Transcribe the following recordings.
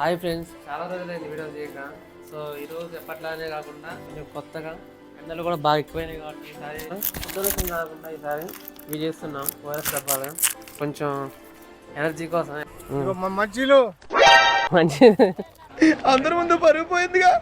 Hi friends, చాలా రోజులైంది video చేయక. సో ఈరోజు ఎప్పట్లానే కాకుండా కొంచెం కొత్తగా ఎండలు కూడా బాగా ఎక్కువైనాయి కాబట్టి ఈసారి పొద్దున కాకుండా ఈసారి ఇవి చేస్తున్నాం. వైరస్ డబ్బాలు కొంచెం ఎనర్జీ కోసం మధ్యలో మంచిది. అందరి ముందు పరుగు పోయిందిగా.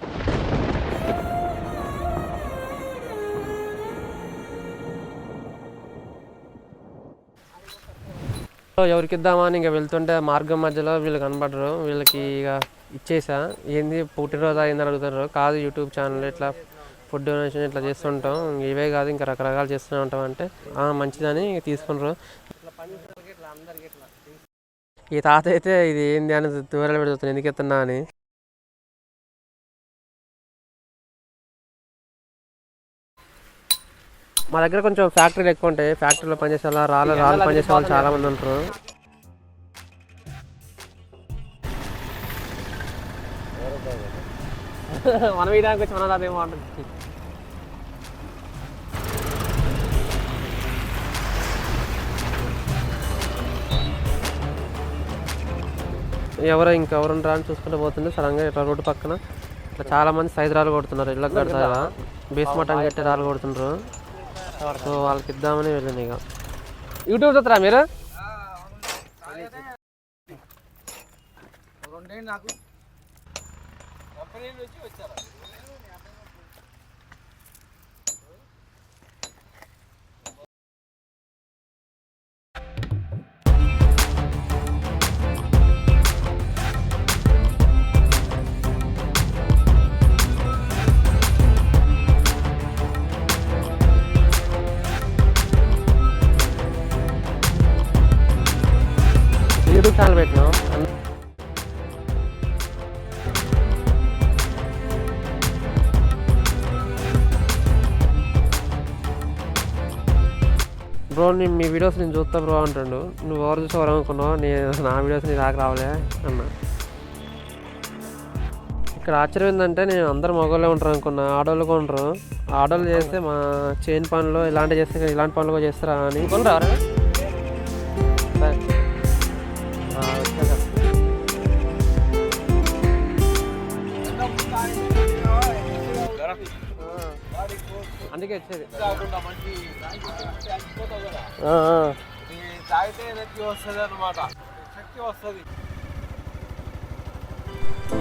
ఎవరికి ఇద్దామని ఇంకా వెళ్తుంటే మార్గం మధ్యలో వీళ్ళు కనబడరు. వీళ్ళకి ఇక ఇచ్చేసా. ఏంది పుట్టినరోజు అయిందని అడుగుతారు. కాదు, యూట్యూబ్ ఛానల్ ఇట్లా ఫుడ్ డొనేషన్ ఇట్లా చేస్తుంటాం, ఇవే కాదు ఇంకా రకరకాలు చేస్తూనే ఉంటాం అంటే మంచిదని తీసుకుంటారు. ఈ తాత అయితే ఇది ఏంది అని దూరాలు పెడుతుంది, ఎందుకు ఎత్తున్నా అని. మా దగ్గర కొంచెం ఫ్యాక్టరీలు ఎక్కువ ఉంటాయి. ఫ్యాక్టరీలో పనిచేసే వాళ్ళ రాళ్ళు పనిచేసే వాళ్ళు చాలా మంది ఉంటారు. మనం వేయడానికి వచ్చి మన అదేమో అంటుంది. ఇంకెవరు రా అని చూసుకుంటూ పోతుంటే సడన్గా ఇట్లా రోడ్డు పక్కన ఇట్లా చాలా మంది సైజు రాళ్ళు కొడుతున్నారు. ఇళ్ళకి కడతారా బేస్మటం కట్టి రాళ్ళు కొడుతుండ్రు. సో వాళ్ళకి ఇద్దామని వెళ్ళింది. ఇక యూట్యూబ్ చూస్తారా మీరు? యూట్యూబ్ ఛానల్ పెట్టినాం. బ్రో మీ వీడియోస్ నేను చూస్తా బ్రో అంటాడు. నువ్వు ఎవరు చూసి ఎవరు అనుకున్నావు? నా వీడియోస్ నీ దాకా రావలే అన్న. ఇక్కడ ఆశ్చర్యం ఏంటంటే నేను అందరు మగవాళ్ళే ఉంటారు అనుకున్నా, ఆడవాళ్ళు కూడా ఉంటారు. ఆడవాళ్ళు చేస్తే మా చైన్ పనులు ఇలాంటివి చేస్తే ఇలాంటి పనులు కూడా చేస్తారా అని కొనరా. అందుకే వచ్చేది.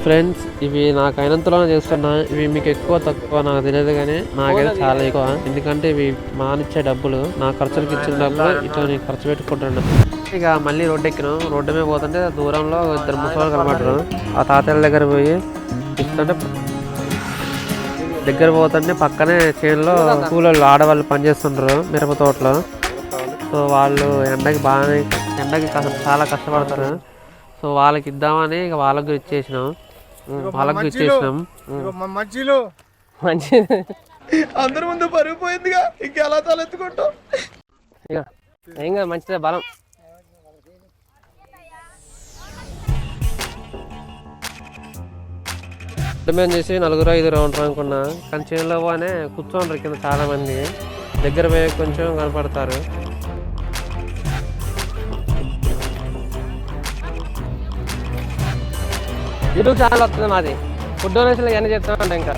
ఫ్రెండ్స్, ఇవి నాకు అయినంతలోనే చేస్తున్నా. ఇవి మీకు ఎక్కువ తక్కువ నాకు తెలియదు, కానీ నాకైతే చాలా ఎక్కువ. ఎందుకంటే ఇవి మానిచ్చే డబ్బులు, నా ఖర్చులకి ఇచ్చిన డబ్బులు ఇట్లా నేను ఖర్చు పెట్టుకుంటాను. ఇక మళ్ళీ రోడ్డు ఎక్కినాం. రోడ్డు మీద పోతుంటే దూరంలో ఇద్దరు ముసలి కనబడ్డారు. ఆ తాతయ్య దగ్గర పోయి ఇస్తుంటే దగ్గర పోతుంటే పక్కనే చేనులో కూలోళ్ళు ఆడవాళ్ళు పనిచేస్తుంటారు మిరప తోటలో. సో వాళ్ళు ఎండకి చాలా కష్టపడతారు. సో వాళ్ళకి ఇద్దామని ఇక వాళ్ళకి ఇచ్చేసినాం. మధ్యలో మంచిది. అందరి ముందు పరుగు పోయిందిగా, ఇంకెలా తలెత్తుకుంటాం. ఇక ఏం కాదు, మంచిదే బలం. మేము చేసి 4-5 ఉంటారు అనుకున్నా, కానీ చేనులో పోనే కూర్చోండ్రు కింద చాలా మంది. దగ్గర పోయి కొంచెం కనపడతారు. యూట్యూబ్ ఛానల్ వస్తుంది మాది. ఫుడ్ డొనేషన్లు ఇవన్నీ చెప్తామంట. ఇంకా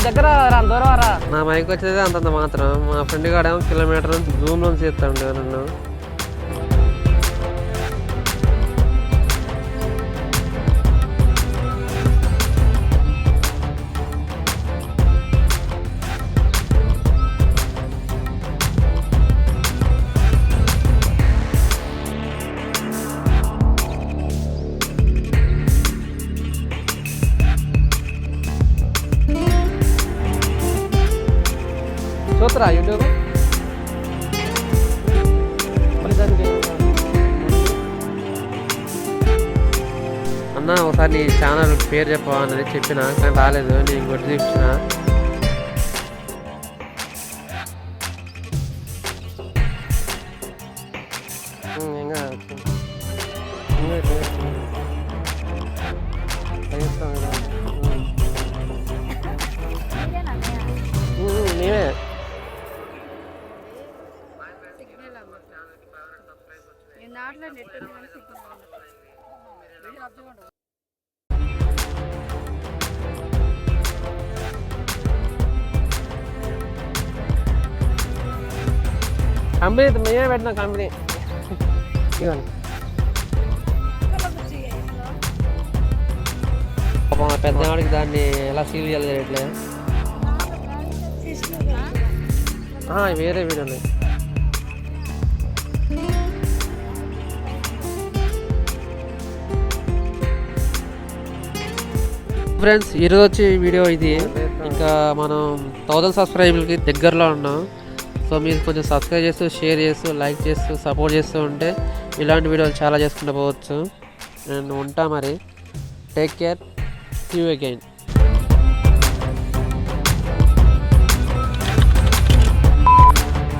దగ్గర దూరం రా. నా మైక్ వచ్చేది అంతంత మాత్రం. మా ఫ్రెండ్ కాడేమో కిలోమీటర్ జూమ్ నుంచి చేస్తాడు నన్ను. చూస్తారా యూట్యూబ్ అన్న ఒకసారి నీ ఛానల్ పేరు చెప్పవా అన్నది చెప్పిన కానీ రాలేదు నేను కొట్టి చూపించిన మేమే కంపెనీ మేమే పెట్టిన కంపెనీ ఇవ్వండి పెద్దవాడికి దాన్ని ఎలా సీల్ చేయాలి తెలియట్లేదు వేరే వీడియో ఉన్నాయి ఫ్రెండ్స్ ఈరోజు వచ్చి వీడియో ఇది ఇంకా మనం 1000 సబ్స్క్రైబర్కి దగ్గరలో ఉన్నాం సో మీరు కొంచెం సబ్స్క్రైబ్ చేస్తూ షేర్ చేస్తూ లైక్ చేస్తూ సపోర్ట్ చేస్తూ ఉంటే ఇలాంటి వీడియోలు చాలా చేసుకుంటూ పోవచ్చు నేను ఉంటా మరి take care see you again